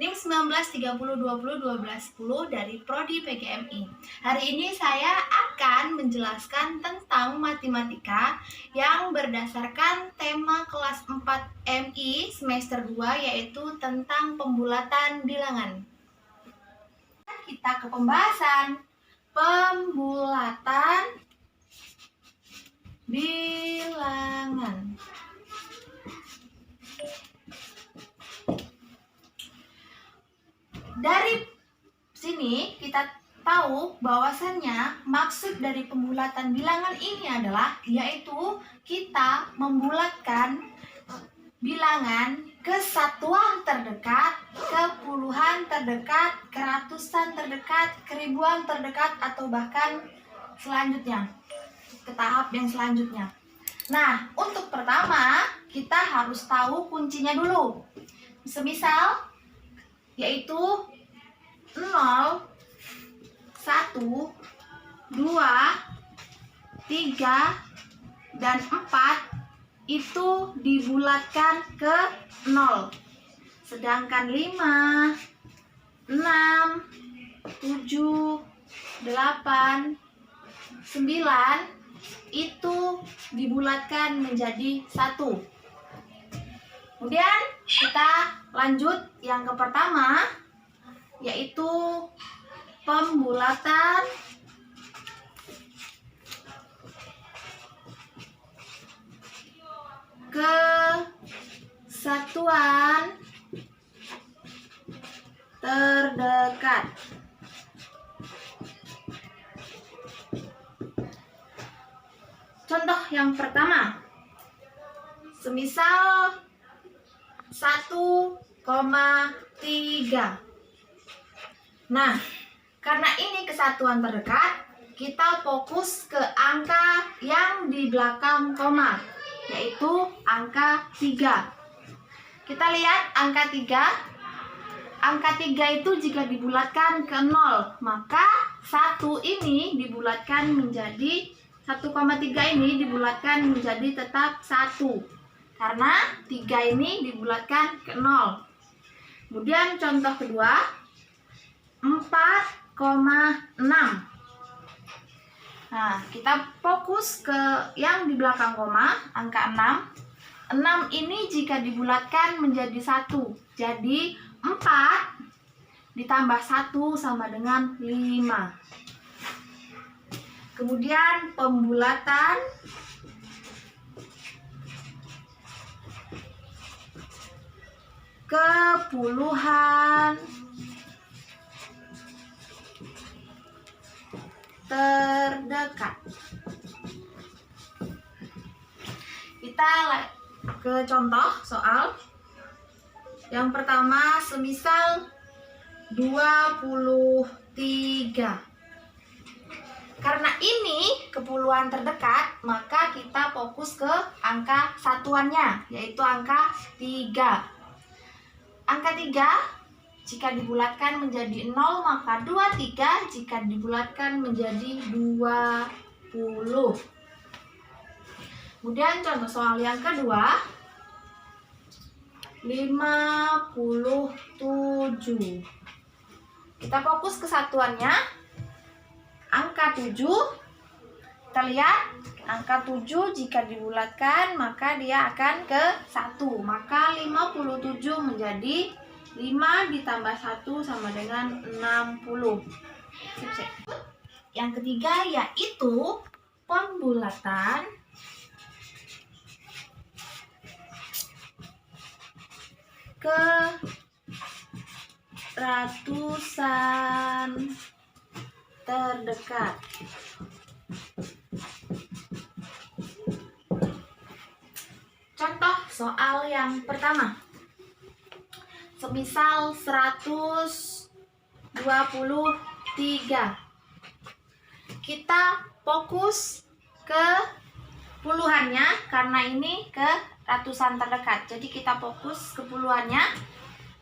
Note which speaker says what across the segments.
Speaker 1: NIM 1930201210 dari Prodi PGMI. Hari ini saya akan menjelaskan tentang matematika yang berdasarkan tema kelas 4 MI semester 2, yaitu tentang pembulatan bilangan. Kita ke pembahasan pembulatan bilangan. Dari sini kita tahu bahwasannya maksud dari pembulatan bilangan ini adalah yaitu kita membulatkan bilangan ke satuan terdekat, ke puluhan terdekat, ke ratusan terdekat, ke ribuan terdekat, atau bahkan selanjutnya ke tahap yang selanjutnya. Nah, untuk pertama kita harus tahu kuncinya dulu. Semisal yaitu 0, 1, 2, 3, dan 4 itu dibulatkan ke 0. Sedangkan 5, 6, 7, 8, 9 itu dibulatkan menjadi 1. Kemudian kita lanjut yang ke pertama, yaitu pembulatan ke satuan terdekat. Contoh yang pertama, semisal 1,3. Nah, karena ini kesatuan terdekat, kita fokus ke angka yang di belakang koma, yaitu angka 3. Kita lihat angka 3. Angka 3 itu jika dibulatkan ke 0, maka 1 ini dibulatkan menjadi 1,3 ini dibulatkan menjadi tetap 1. Karena 3 ini dibulatkan ke 0. Kemudian contoh kedua, 4,6. Nah, kita fokus ke yang di belakang koma, angka 6. 6 ini jika dibulatkan menjadi 1. Jadi 4 ditambah 1 sama dengan 5. Kemudian pembulatan ke puluhan terdekat. Kita ke contoh soal. Yang pertama, semisal 23. Karena ini kepuluhan terdekat, maka kita fokus ke angka satuannya, yaitu angka 3. Angka 3 jika dibulatkan menjadi 0, maka 23 jika dibulatkan menjadi 20. Kemudian contoh soal yang kedua, 57. Kita fokus ke satuannya, angka 7. Kita lihat angka 7 jika dibulatkan maka dia akan ke 1. Maka 57 menjadi 5 ditambah 1 sama dengan 60. Yang ketiga yaitu pembulatan ke ratusan terdekat. Contoh soal yang pertama, semisal 123. Kita fokus ke puluhannya karena ini ke ratusan terdekat. Jadi kita fokus ke puluhannya.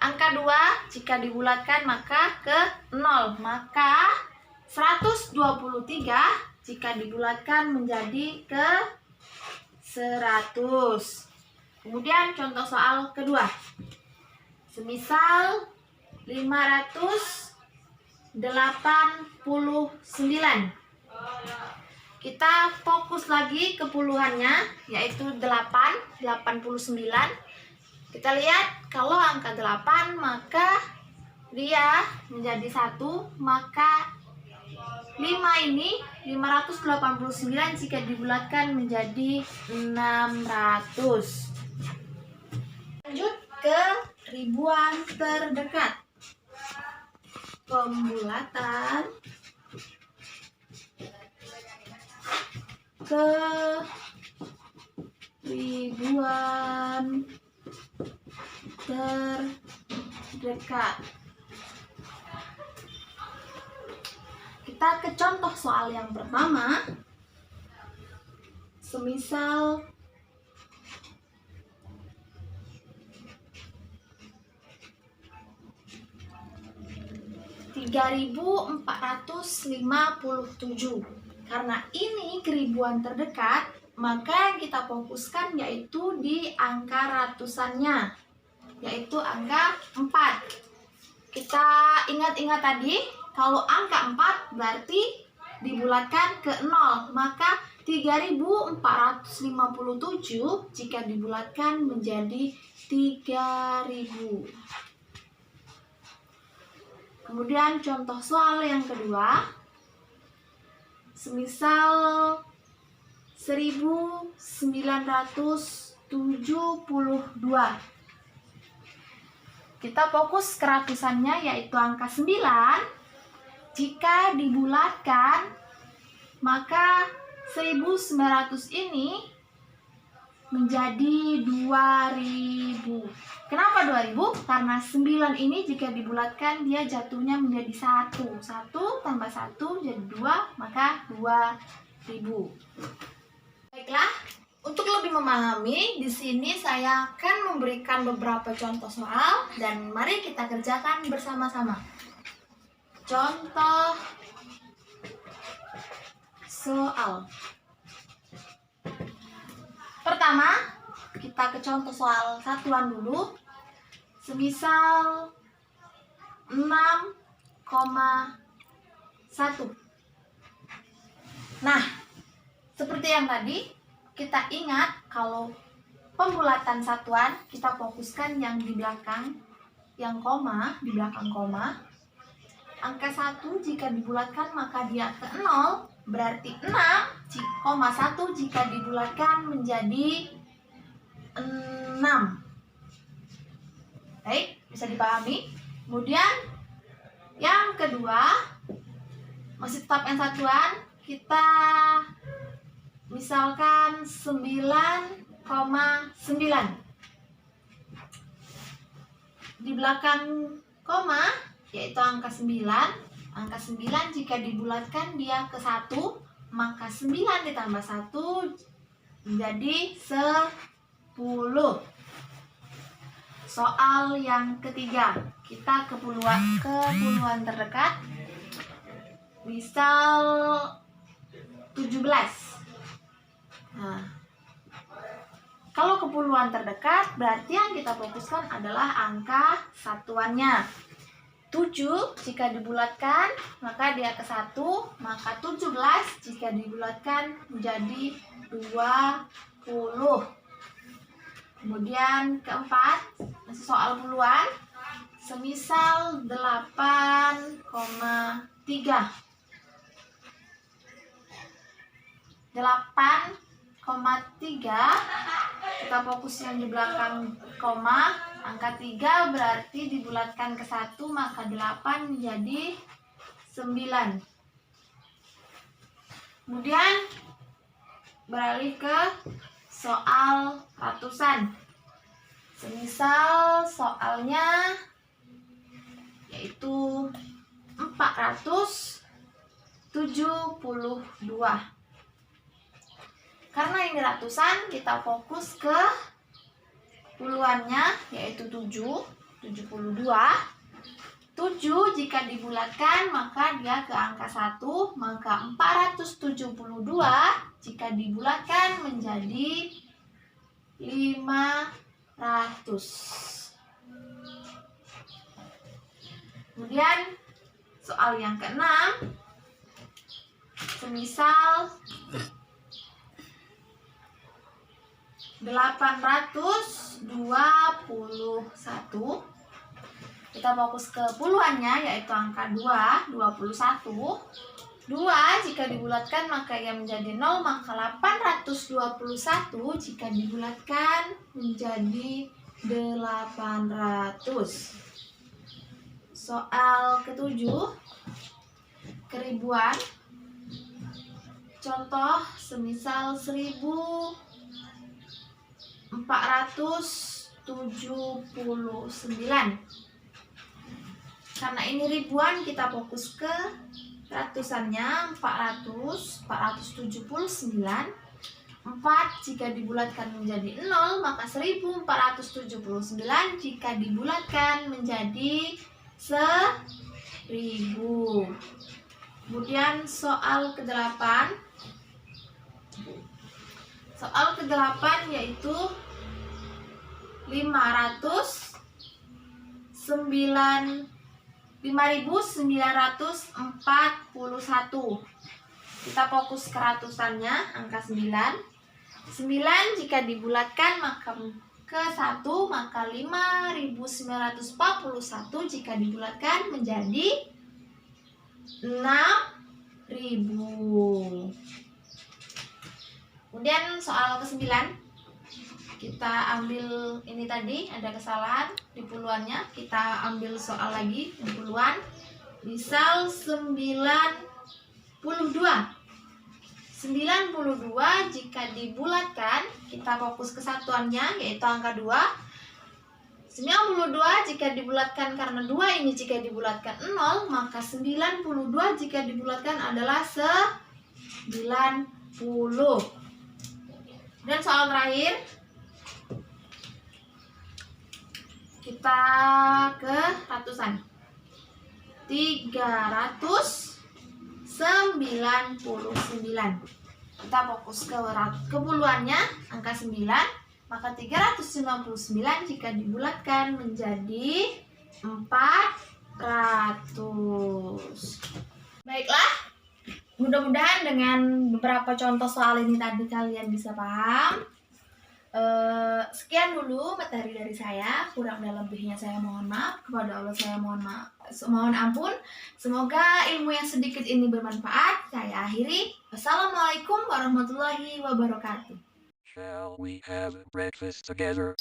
Speaker 1: Angka 2 jika dibulatkan maka ke 0. Maka 123 jika dibulatkan menjadi ke 100. Kemudian contoh soal kedua. Semisal 589. Kita fokus lagi ke puluhannya, yaitu 89. Kita lihat kalau angka 8 maka dia menjadi 1, maka 5 ini 589 jika dibulatkan menjadi 600. Lanjut ke ribuan terdekat. Pembulatan ke ribuan terdekat. Kita ke contoh soal yang pertama. Semisal 3457. Karena ini keribuan terdekat, maka yang kita fokuskan yaitu di angka ratusannya, yaitu angka 4. Kita ingat-ingat tadi, kalau angka 4 berarti dibulatkan ke 0, maka 3457 jika dibulatkan menjadi 3000. Kemudian contoh soal yang kedua, semisal 1972. Kita fokus ke ratusannya yaitu angka 9. Jika dibulatkan maka 1900 ini menjadi 2000. Kenapa 2000? Karena 9 ini jika dibulatkan dia jatuhnya menjadi 1. 1 tambah 1 jadi 2, maka 2000. Baiklah, untuk lebih memahami, di sini saya akan memberikan beberapa contoh soal dan mari kita kerjakan bersama-sama. Contoh soal. Pertama, kita ke contoh soal satuan dulu. Semisal 6,1. Nah, seperti yang tadi, kita ingat kalau pembulatan satuan kita fokuskan yang di belakang, yang koma, di belakang koma. Angka 1 jika dibulatkan maka dia ke 0, berarti 6,1 jika dibulatkan menjadi 6. Baik, bisa dipahami. Kemudian yang kedua, masih tetap yang satuan, kita misalkan 9,9. Di belakang koma yaitu angka 9. Angka 9 jika dibulatkan dia ke 1, maka 9 ditambah 1 menjadi 10. Soal yang ketiga, kita ke puluhan terdekat. Misal 17. Nah, kalau ke puluhan terdekat berarti yang kita fokuskan adalah angka satuannya. 7 jika dibulatkan maka dia ke 1, maka 17 jika dibulatkan menjadi 20. Kemudian keempat, masih soal puluhan. Semisal 8,3. 8,3 kita fokus yang di belakang koma. Angka 3 berarti dibulatkan ke 1, maka 8 menjadi 9. Kemudian beralih ke soal ratusan. Semisal soalnya yaitu 472. Karena ini ratusan, kita fokus ke puluhannya yaitu 72. 7 jika dibulatkan maka dia ke angka 1, maka 472 jika dibulatkan menjadi 500. Kemudian soal yang keenam, semisal 821, kita fokus ke puluhannya, yaitu angka 2, 21. 2 jika dibulatkan maka ia menjadi 0, maka 821 jika dibulatkan menjadi 800. Soal ketujuh, keribuan. Contoh semisal 1479. Karena ini ribuan, kita fokus ke ratusannya. 479. 4 jika dibulatkan menjadi 0, maka 1479 jika dibulatkan menjadi 1000. Kemudian soal ke-8. Soal ke-8 yaitu 5.941. Kita fokus ke ratusannya, angka 9. 9 jika dibulatkan maka ke 1, maka 5.941 jika dibulatkan menjadi 6.000. Kemudian soal ke-9, kita ambil ini tadi, ada kesalahan di puluhannya, kita ambil soal lagi di puluhan. Misal 92. 92 jika dibulatkan, kita fokus ke satuannya, yaitu angka 2. 92 jika dibulatkan, karena 2 ini jika dibulatkan 0, maka 92 jika dibulatkan adalah 90. Dan soal terakhir, kita ke ratusan. 399. Kita fokus ke puluhannya, angka 9, maka 399 jika dibulatkan menjadi 400. Baiklah, mudah-mudahan dengan beberapa contoh soal ini tadi kalian bisa paham. Sekian dulu materi dari saya. Kurang dan lebihnya saya mohon maaf. Kepada Allah saya mohon ampun. Semoga ilmu yang sedikit ini bermanfaat. Saya akhiri. Wassalamualaikum warahmatullahi wabarakatuh.
Speaker 2: Shall we have breakfast together?